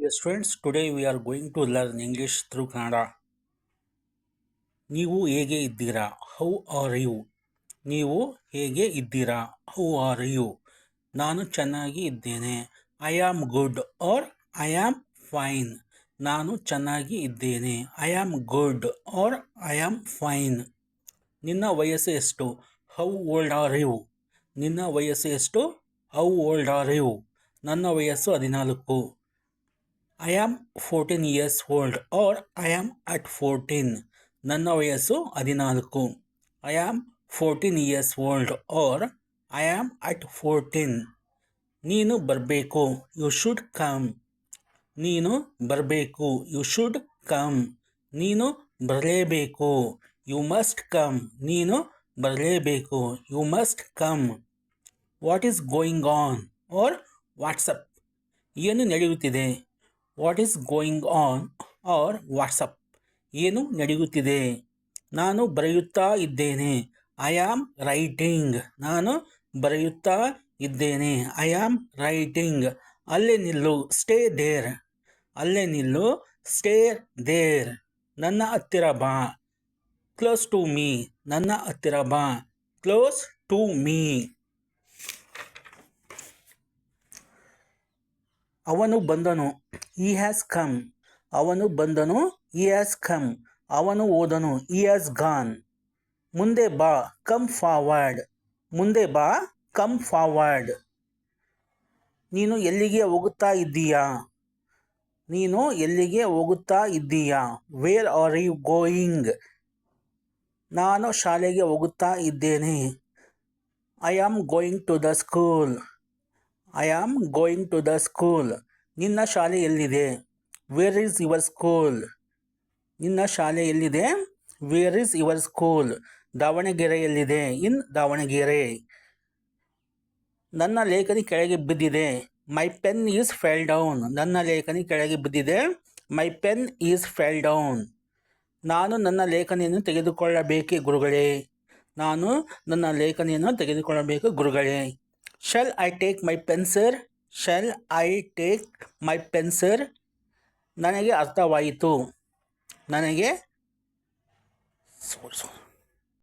Yes, friends, today we are going to learn English through Kannada. ನೀವು ಹೇಗೆ ಇದ್ದೀರಾ? How are you? ನೀವು ಹೇಗೆ ಇದ್ದೀರಾ? How are you? ನಾನು ಚೆನ್ನಾಗಿ ಇದ್ದೇನೆ. I am good or I am fine. ನಾನು ಚೆನ್ನಾಗಿ ಇದ್ದೇನೆ. I am good or I am fine. ನಿನ್ನ ವಯಸ್ಸು ಎಷ್ಟು? How old are you? ನಿನ್ನ ವಯಸ್ಸು ಎಷ್ಟು? How old are you? ನನ್ನ ವಯಸ್ಸು 14. I am 14 years old or I am at 14. ನನ್ನ ವಯಸ್ಸು 14. I am 14 years old or I am at 14. ನೀನು ಬರಬೇಕು. You should come. ನೀನು ಬರಬೇಕು. You should come. ನೀನು ಬರಲೇಬೇಕು. You must come. ನೀನು ಬರಲೇಬೇಕು. You must come. What is going on or what's up. ಏನು ನಡೆಯುತ್ತಿದೆ? What is going on or what's up. ಏನು ನಡೆಯುತ್ತಿದೆ? ನಾನು ಬರೆಯುತ್ತಾ ಇದ್ದೇನೆ. I am writing. ನಾನು ಬರೆಯುತ್ತಾ ಇದ್ದೇನೆ. I am writing. ಅಲ್ಲೇ ನಿಲ್ಲು. Stay there. ಅಲ್ಲೇ ನಿಲ್ಲು. Stay there. ನನ್ನ ಹತ್ತಿರ ಬಾ. Close to me. ನನ್ನ ಹತ್ತಿರ ಬಾ. Close to me. ಅವನು ಬಂದನು. ಈ ಹ್ಯಾಸ್ ಕಮ್. ಅವನು ಬಂದನು. ಈ ಹ್ಯಾಸ್ ಕಮ್. ಅವನು ಹೋದನು. ಈ ಹ್ಯಾಸ್ ಗಾನ್. ಮುಂದೆ ಬಾ. Come forward. ಮುಂದೆ ಬಾ. Come forward. ನೀನು ಎಲ್ಲಿಗೆ ಹೋಗುತ್ತಾ ಇದ್ದೀಯಾ? ನೀನು ಎಲ್ಲಿಗೆ ಹೋಗುತ್ತಾ ಇದ್ದೀಯಾ? Where are you going? ನಾನು ಶಾಲೆಗೆ ಹೋಗುತ್ತಾ ಇದ್ದೇನೆ. I am going to the school. I am going to the school. ನಿನ್ನ ಶಾಲೆ ಎಲ್ಲಿದೆ? Where is your school? ನಿನ್ನ ಶಾಲೆ ಎಲ್ಲಿದೆ? ವೇರ್ ಈಸ್ ಯುವರ್ ಸ್ಕೂಲ್? ದಾವಣಗೆರೆಯಲ್ಲಿದೆ. ಇನ್ ದಾವಣಗೆರೆ. ನನ್ನ ಲೇಖನಿ ಕೆಳಗೆ ಬಿದ್ದಿದೆ. My pen is fell down. ನನ್ನ ಲೇಖನಿ ಕೆಳಗೆ ಬಿದ್ದಿದೆ. My pen is fell down. ನಾನು ನನ್ನ ಲೇಖನಿಯನ್ನು ತೆಗೆದುಕೊಳ್ಳಬೇಕೆ ಗುರುಗಳೇ? ನಾನು ನನ್ನ ಲೇಖನಿಯನ್ನು ತೆಗೆದುಕೊಳ್ಳಬೇಕು ಗುರುಗಳೇ. Shall I take my pen sir? Shall I take my pen sir? ನನಗೆ ಅರ್ಥವಾಯಿತು. ನನಗೆ